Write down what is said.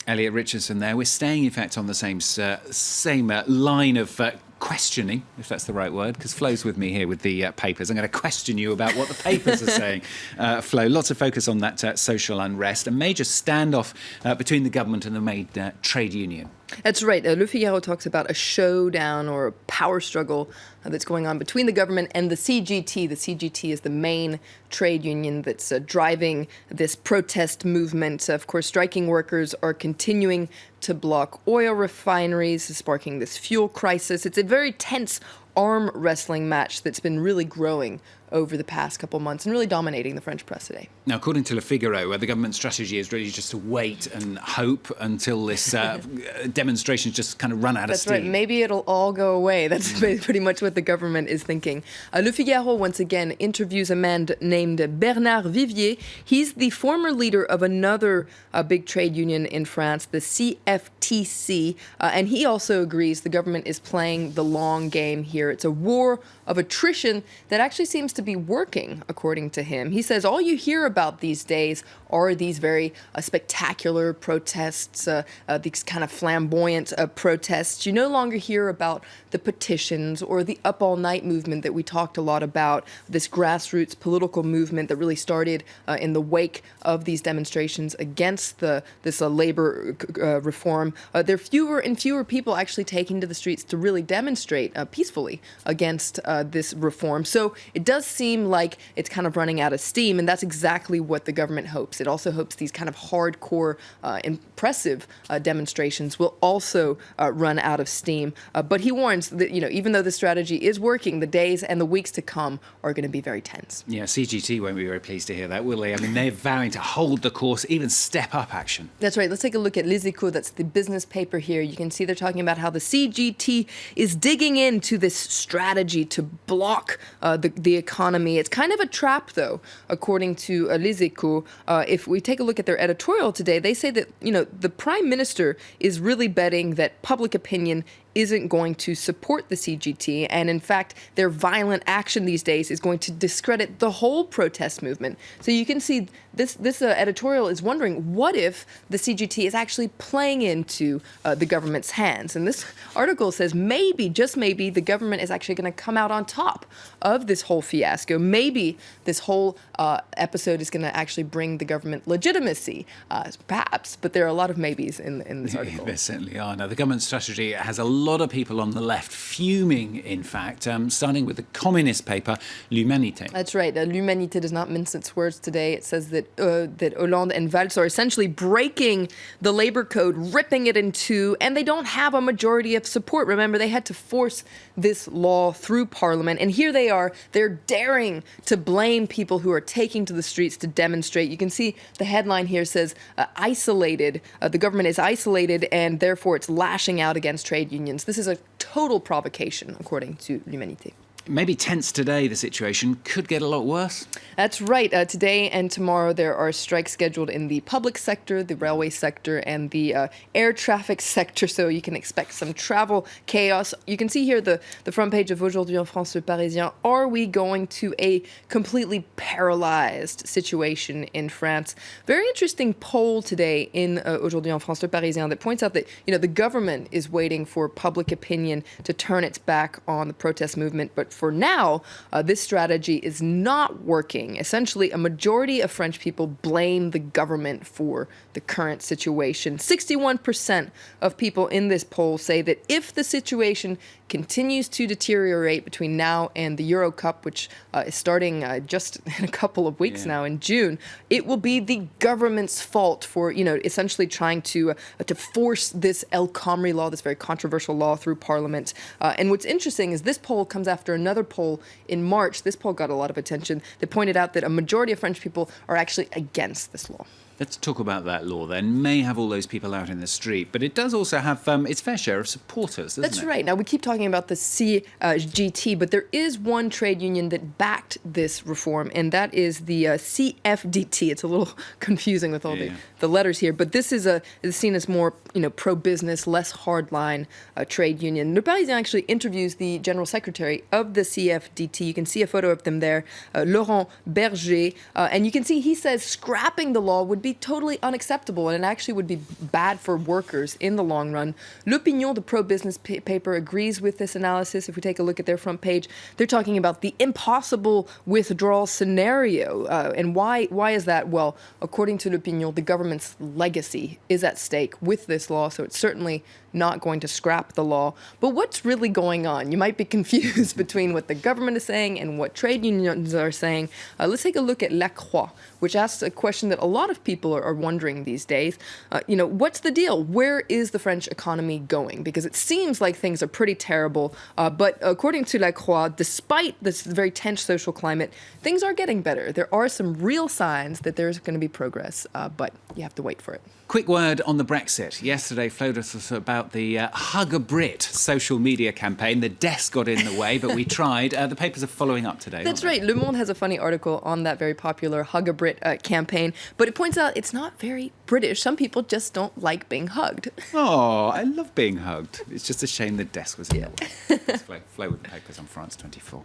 Elliot Richardson there. We're staying, in fact, on the same line of questioning, if that's the right word, because Flo's with me here with the papers. I'm going to question you about what the papers are saying. Flo, lots of focus on that social unrest, a major standoff between the government and the main trade union. That's right. Le Figaro talks about a showdown or a power struggle that's going on between the government and the CGT. The CGT is the main trade union that's driving this protest movement. Of course, striking workers are continuing to block oil refineries, sparking this fuel crisis. It's a very tense arm wrestling match that's been really growing over the past couple months and really dominating the French press today. Now, according to Le Figaro, the government strategy is really just to wait and hope until this demonstrations just kind of run out of steam. That's right. Maybe it'll all go away. That's pretty much what the government is thinking. Le Figaro, once again, interviews a man named Bernard Vivier. He's the former leader of another big trade union in France, the CFTC, and he also agrees the government is playing the long game here. It's a war of attrition that actually seems to be working, according to him. He says all you hear about these days are these very spectacular protests, these kind of flamboyant protests. You no longer hear about the petitions or the up all night movement that we talked a lot about, this grassroots political movement that really started in the wake of these demonstrations against this labor reform. There are fewer and fewer people actually taking to the streets to really demonstrate peacefully against this reform. So it does seem like it's kind of running out of steam, and that's exactly what the government hopes. It also hopes these kind of hardcore, impressive demonstrations will also run out of steam. But he warns that, even though the strategy is working, the days and the weeks to come are going to be very tense. Yeah, CGT won't be very pleased to hear that, will they? I mean, they're vowing to hold the course, even step up action. That's right. Let's take a look at Les Echos. That's the business paper here. You can see they're talking about how the CGT is digging into this strategy to block the economy. It's kind of a trap, though, according to Les Echos. If we take a look at their editorial today, they say that, the prime minister is really betting that public opinion isn't going to support the CGT, and in fact, their violent action these days is going to discredit the whole protest movement. So you can see this editorial is wondering, what if the CGT is actually playing into the government's hands? And this article says maybe, just maybe, the government is actually going to come out on top of this whole fiasco. Maybe this whole episode is going to actually bring the government legitimacy, perhaps, but there are a lot of maybes in this article. There certainly are. Now, the government strategy has a lot of people on the left fuming, in fact, starting with the communist paper, L'Humanité. That's right. L'Humanité does not mince its words today. It says that Hollande and Valls are essentially breaking the labor code, ripping it in two, and they don't have a majority of support. Remember, they had to force this law through Parliament, and here they are. They're daring to blame people who are taking to the streets to demonstrate. You can see the headline here says, isolated. The government is isolated, and therefore it's lashing out against trade unions. This is a total provocation, according to L'Humanité. Maybe tense today, the situation could get a lot worse. That's right. Today and tomorrow there are strikes scheduled in the public sector, the railway sector, and the air traffic sector, so you can expect some travel chaos. You can see here the front page of Aujourd'hui en France, le Parisien. Are we going to a completely paralyzed situation in France? Very interesting poll today in Aujourd'hui en France, le Parisien, that points out that, the government is waiting for public opinion to turn its back on the protest movement, but for now, this strategy is not working. Essentially, a majority of French people blame the government for the current situation. 61% of people in this poll say that if the situation continues to deteriorate between now and the Euro Cup, which is starting just in a couple of weeks now in June, it will be the government's fault for, essentially trying to force this El Khomri law, this very controversial law, through Parliament. And what's interesting is this poll comes after another poll in March. This poll got a lot of attention. That pointed out that a majority of French people are actually against this law. Let's talk about that law then. May have all those people out in the street, but it does also have its fair share of supporters, doesn't it? That's right. Now, we keep talking about the CGT, but there is one trade union that backed this reform, and that is the CFDT. It's a little confusing with all the letters here, but this is seen as more, pro-business, less hardline trade union. Le Parisien actually interviews the general secretary of the CFDT. You can see a photo of them there, Laurent Berger, and you can see he says scrapping the law would be totally unacceptable, and it actually would be bad for workers in the long run. L'Opinion, the pro-business paper, agrees with this analysis. If we take a look at their front page, they're talking about the impossible withdrawal scenario. And why is that? Well, according to L'Opinion, the government's legacy is at stake with this law, so it's certainly not going to scrap the law. But what's really going on? You might be confused between what the government is saying and what trade unions are saying. Let's take a look at La Croix, which asks a question that a lot of people are wondering these days. What's the deal? Where is the French economy going? Because it seems like things are pretty terrible. But according to La Croix, despite this very tense social climate, things are getting better. There are some real signs that there's going to be progress, but you have to wait for it. Quick word on the Brexit. Yesterday, Flo told us about the Hug a Brit social media campaign. The desk got in the way, but we tried. The papers are following up today. That's right. Le Monde has a funny article on that very popular Hug a Brit campaign, but it points out it's not very British. Some people just don't like being hugged. Oh, I love being hugged. It's just a shame the desk was in the way. Flo with the papers on France 24.